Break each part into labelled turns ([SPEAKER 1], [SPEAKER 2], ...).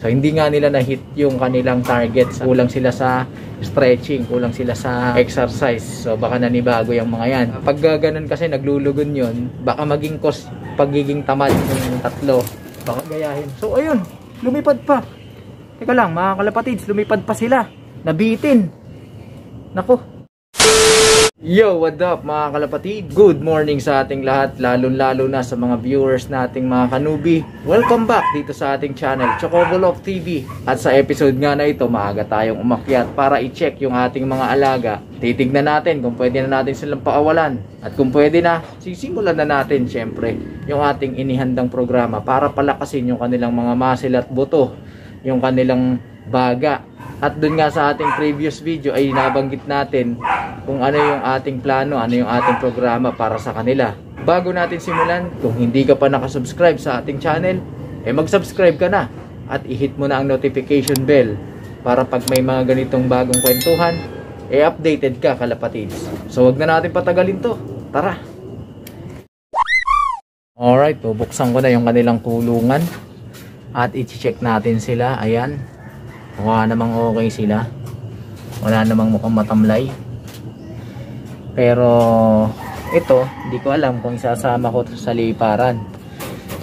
[SPEAKER 1] So hindi nga nila na-hit yung kanilang targets. Kulang sila sa stretching, kulang sila sa exercise. So baka nanibago yung mga yan. Pag ganun kasi naglulugon yun, baka maging cause pagiging tamad yung tatlo. Baka gayahin. So ayun, lumipad pa. Teka lang mga kalapatids, lumipad pa sila. Nabitin. Nako. Yo, what up mga kalapatid? Good morning sa ating lahat, lalo na sa mga viewers nating mga kanubi. Welcome back dito sa ating channel, Chocobolok TV. At sa episode nga na ito, maaga tayong umakyat para i-check yung ating mga alaga. Titignan natin kung pwede na natin silang pakawalan. At kung pwede na, sisimulan na natin syempre yung ating inihandang programa para palakasin yung kanilang mga muscle at buto, yung kanilang baga. At dun nga sa ating previous video ay nabanggit natin kung ano yung ating plano, ano yung ating programa para sa kanila. Bago natin simulan, kung hindi ka pa nakasubscribe sa ating channel, mag-subscribe ka na at i-hit mo na ang notification bell para pag may mga ganitong bagong kwentuhan, updated ka kalapatids. So wag na natin patagalin to. Tara! Alright, bubuksan ko na yung kanilang kulungan at i-check natin sila. Ayan. Mukha namang okay sila, wala namang mukhang matamlay. Pero ito, hindi ko alam kung isasama ko sa liparan,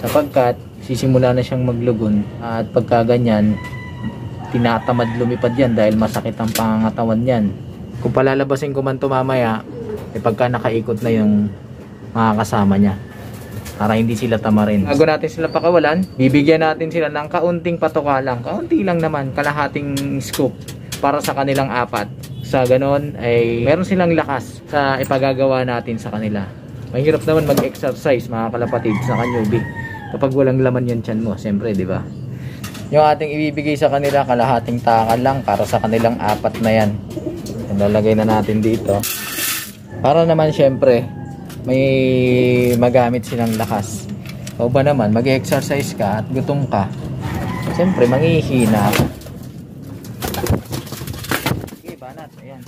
[SPEAKER 1] sapagkat sisimula na siyang maglugon. At pagka ganyan, tinatamad lumipad yan dahil masakit ang pangangatawan yan. Kung palalabasin ko man ito mamaya, pagka nakaikot na yung mga kasama niya, para hindi sila tamarin. Bago natin sila pakawalan, bibigyan natin sila ng kaunting patoka lang. Kaunti lang naman, kalahating scoop para sa kanilang apat. Sa ganon ay meron silang lakas sa ipagagawa natin sa kanila. Mahirap naman mag-exercise mga kalapatid sa kanyubi kapag walang laman yung tiyan mo, siyempre, di ba? Yung ating ibibigay sa kanila, kalahating takal lang para sa kanilang apat na yan. Lalagay na natin dito. Para naman siyempre may magamit silang lakas. O ba naman, mag-exercise ka at gutom ka, siyempre manghihina ka. Sige, banat. Ayan.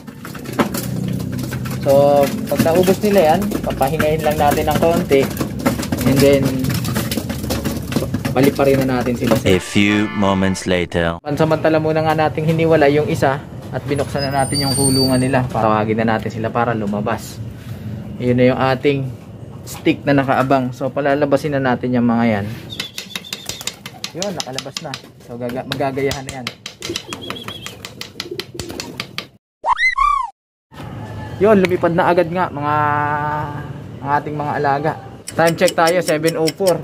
[SPEAKER 1] So pag naubos nila yan, papahingayin lang natin ng konti, and then paliparin na natin sila.
[SPEAKER 2] A few moments later.
[SPEAKER 1] Pansamantala muna nga nating hiniwala yung isa at binuksan na natin yung kulungan nila. Tawagin na natin sila para lumabas. Yun na yung ating stick na nakaabang. So palalabasin na natin yung mga yan. Yun, nakalabas na. So magagayahan na yan. Yun, lumipad na agad nga ang ating mga alaga. Time check tayo, 7:04.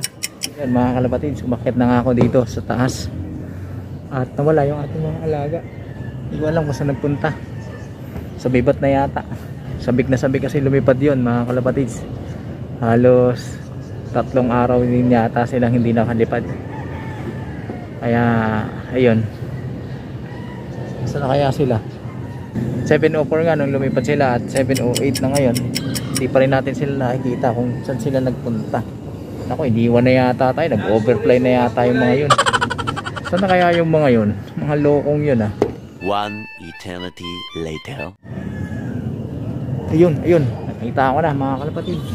[SPEAKER 1] Yan mga kalapatids, umakyat na nga ako dito sa taas. At nawala yung ating mga alaga. Hindi ko alam kung saan nagpunta. Sa bibat na yata. Sabik na sabik kasi lumipad yun mga kalapatids. Halos 3 araw din yata silang hindi nakalipad. Kaya ayun, saan na kaya sila? 7:04 nga nung lumipad sila at 7:08 na ngayon. Hindi pa rin natin sila nakikita kung saan sila nagpunta. Naku, iniwan na yata tayo, nag-overfly na yata yung mga yun. Saan na kaya yung mga yun? Mga lokong yun ah.
[SPEAKER 2] One eternity later.
[SPEAKER 1] Ayun, nakita ko na mga kalapatids.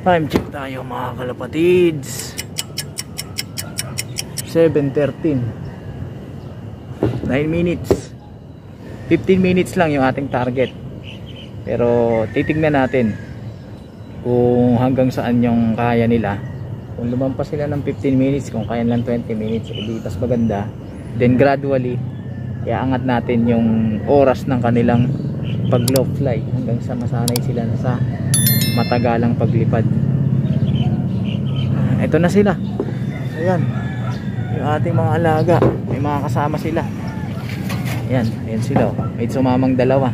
[SPEAKER 1] Time check tayo mga kalapatids. 7:13. 9 minutes. 15 minutes lang yung ating target. Pero titignan natin kung hanggang saan yung kaya nila. Kung lumampas sila ng 15 minutes, kung kaya lang 20 minutes, edi tas maganda. Then gradually, iaangat natin yung oras ng kanilang pag low fly hanggang sa masanay sila sa matagalang paglipad. Ito na sila. Ayan, yung ating mga alaga, may mga kasama sila. Ayan sila. May sumamang dalawa.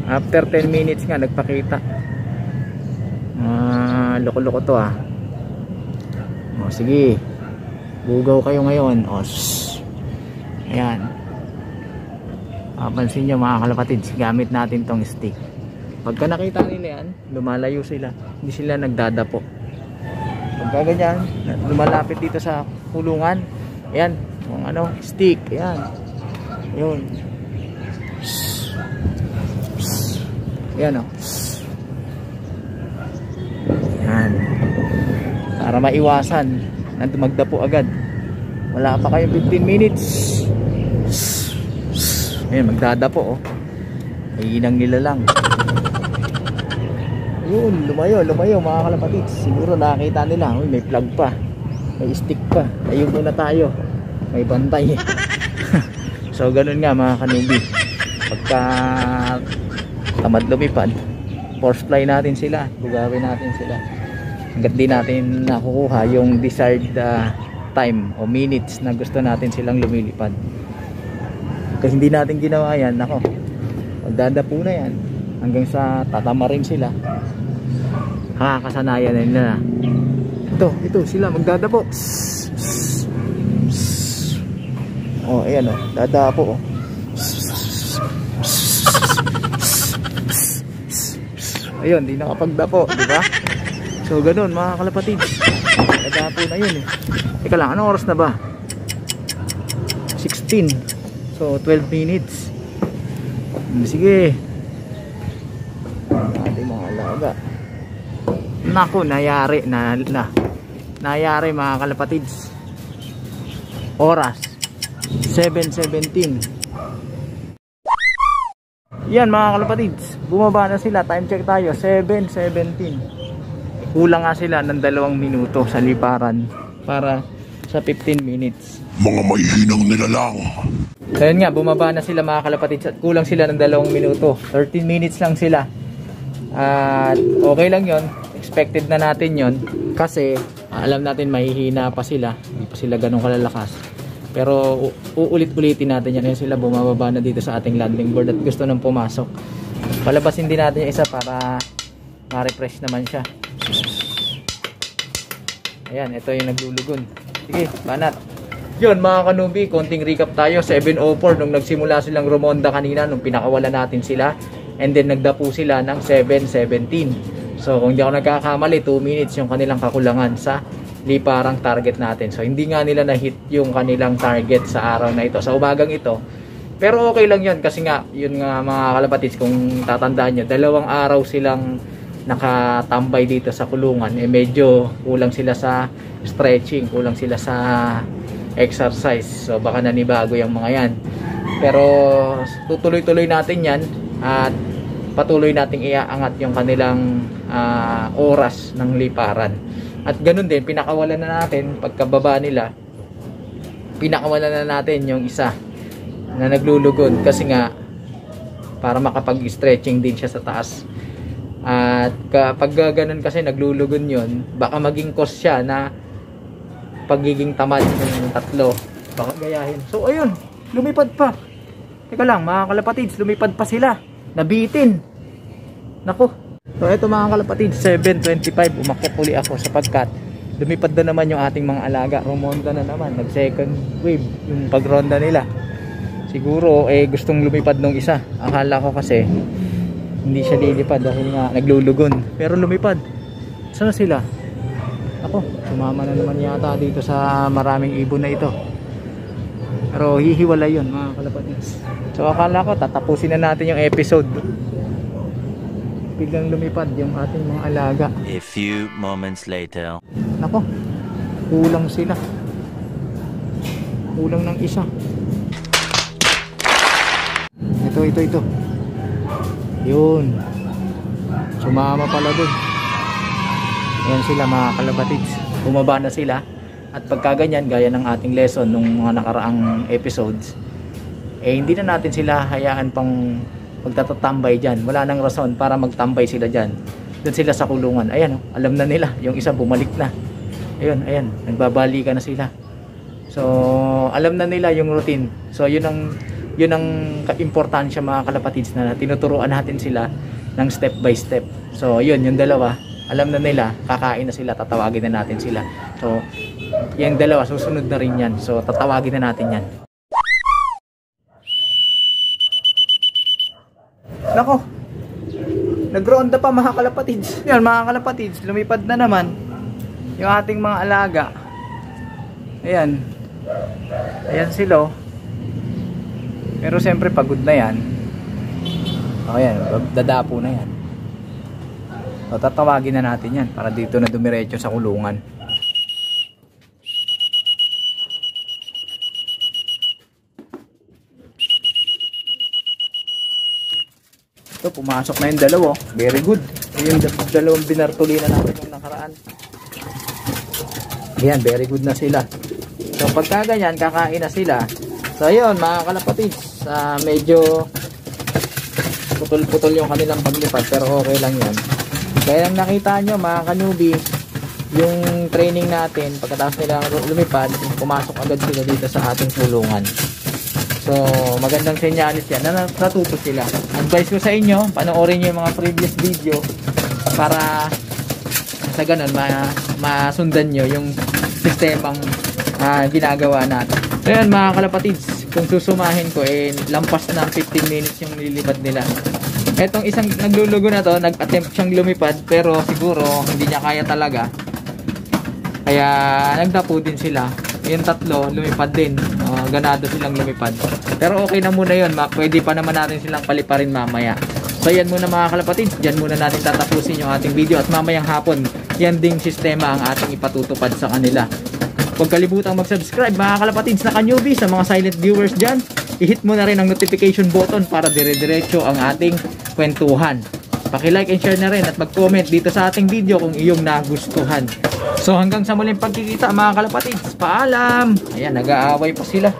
[SPEAKER 1] After 10 minutes nga nagpakita. Loko-loko to ah. O sige, bugaw kayo ngayon. Ayan. Pansin nyo mga kalapatids, gamit natin tong stick. Pagka nakita nila yan, lumalayo sila, hindi sila nagdadapo. Pagka ganyan, lumalapit dito sa kulungan, ayan, yung stick, ayan, yun, ayan o, ayan, para maiwasan magdapo agad. Wala pa kayo 15 minutes. Ayan, magdadapo oh. Iinang nila lang. Yun, lumayo mga kalapatids. Siguro nakakita nila. Uy, may plug pa, may stick pa. Ayun muna tayo, may bantay. So ganun nga mga kanubi. Pagka tamad lumipad, force fly natin sila, bugawin natin sila hanggat di natin nakukuha yung desired time o minutes na gusto natin silang lumilipad. Kasi hindi natin ginawa yan, nako, magdadapo na yan hanggang sa tatama rin sila. Kakasanayan na nila. Ito sila magdadapo. Oh, ayan oh, dadapo oh. Ayun, di nakapagdapo, di ba? So ganun mga kalapatids. Dadapo na yun eh. Teka lang, anong oras na ba? 16. So 12 minutes. Sige. Ating mga alaga. Naku, nayari nayari mga kalapatids. Oras 7:17. Yan mga kalapatids, bumaba na sila. Time check tayo, 7:17. Kulang nga sila ng 2 minuto sa liparan para sa 15 minutes.
[SPEAKER 3] Mga maihinang nilalang.
[SPEAKER 1] Ayun nga, bumaba na sila mga kalapatids at kulang sila ng 2 minuto. 13 minutes lang sila. At okay lang yon, expected na natin yon kasi alam natin mahihina pa sila, hindi pa sila ganun kalalakas. Pero uulit-ulitin natin yan. Kaya sila bumababa na dito sa ating landing board at gusto nang pumasok. Palabasin din natin yung isa para ma-refresh naman siya. Ayan, ito yung naglulugon. Sige, banat. Yun mga kanubi, konting recap tayo. 7:04 nung nagsimula silang rumonda kanina, nung pinakawala natin sila. And then nagdapo sila ng 7:17. So kung di ako nagkakamali, 2 minutes yung kanilang kakulangan sa liparang target natin. So hindi nga nila na-hit yung kanilang target sa araw na ito, sa umagang ito. Pero okay lang yun kasi nga, yun nga mga kalapatids, kung tatandaan nyo, 2 araw silang nakatambay dito sa kulungan. Medyo kulang sila sa stretching, kulang sila sa exercise. So baka nanibago yung mga yan. Pero tutuloy-tuloy natin yan at patuloy nating iaangat yung kanilang oras ng liparan. At ganun din, pinakawalan na natin, pagkababa nila, pinakawalan na natin yung isa na naglulugod kasi nga para makapag-stretching din siya sa taas. At kapag ganun kasi naglulugon yun, baka maging cause siya na pagiging tamad ng 3, baka gayahin. So ayun, lumipad pa. Teka lang mga kalapatids, lumipad pa sila, nabitin. Nako. So ito mga kalapatids, 7:25 umakyat uli ako sapagkat lumipad na naman yung ating mga alaga. Rumonda na naman, nag second wave yung pagronda nila. Siguro gustong lumipad nung isa. Akala ko kasi hindi siya lilipad dahil nga naglulugon, pero lumipad. Saan sila? Ako, sumama na naman yata dito sa maraming ibon na ito. Pero hihiwalay yun mga kalapatids. So akala ko tatapusin na natin yung episode, biglang lumipad yung ating mga alaga.
[SPEAKER 2] A few moments later.
[SPEAKER 1] Nako, kulang sila. Kulang ng isa. Ito. Yun. Sumama pala dun. Ayan sila mga kalapatids. Bumaba na sila. At pagka ganyan, gaya ng ating lesson nung mga nakaraang episodes, hindi na natin sila hayaan pang magtatatambay dyan. Wala nang rason para magtambay sila dyan. Doon sila sa kulungan. Ayan, alam na nila. Yung isa bumalik na. Ayan. Nagbabalikan na sila. So, alam na nila yung routine. So, yun ang importansya mga kalapatids, na tinuturuan natin sila ng step by step. So, yun, yung dalawa, alam na nila, kakain na sila, tatawagin na natin sila. So, yung dalawa, susunod na rin yan. So, tatawagin na natin yan. Nako, nagronda pa mga kalapatids. Yan mga kalapatids, lumipad na naman yung ating mga alaga. Ayan sila. Pero siyempre pagod na yan. Ayan, dadapo na yan. So tatawagin na natin yan para dito na dumiretso sa kulungan. Ito, pumasok na yung dalawa. Very good. Yung dalawang binartolina natin yung nakaraan. Ayan, very good na sila. So pagka ganyan, kakain na sila. So ayun mga kalapatids, medyo putol-putol yung kanilang paglipad pero okay lang yan. Kaya lang nakita nyo mga kanubi, yung training natin, pagkatapos nila lumipad, pumasok agad sila dito sa ating kulungan. So magandang senyalis yan na natuto sila. Advice ko sa inyo, panoorin nyo yung mga previous video para sa ganun masundan nyo yung sistemang ginagawa natin. So yan mga kalapatids, kung susumahin ko lampas ng 15 minutes yung nililipad nila. Etong isang naglulugo na to, nag-attempt siyang lumipad pero siguro hindi niya kaya talaga. Kaya nagdapo din sila. Yung tatlo lumipad din. Ganado silang lumipad. Pero okay na muna yun. Pwede pa naman natin silang paliparin mamaya. So yan muna mga kalapatids. Diyan muna natin tatapusin yung ating video. At mamayang hapon, yan ding sistema ang ating ipatutupad sa kanila. Huwag kalibutang mag-subscribe mga kalapatids na ka-newbie. Sa mga silent viewers dyan, i-hit mo na rin ang notification button para dire-diretso ang ating kwentuhan. Paki-like and share na rin at mag-comment dito sa ating video kung iyong nagustuhan. So hanggang sa muling pagkikita mga kalapatids, paalam! Ayan, nag-aaway pa sila.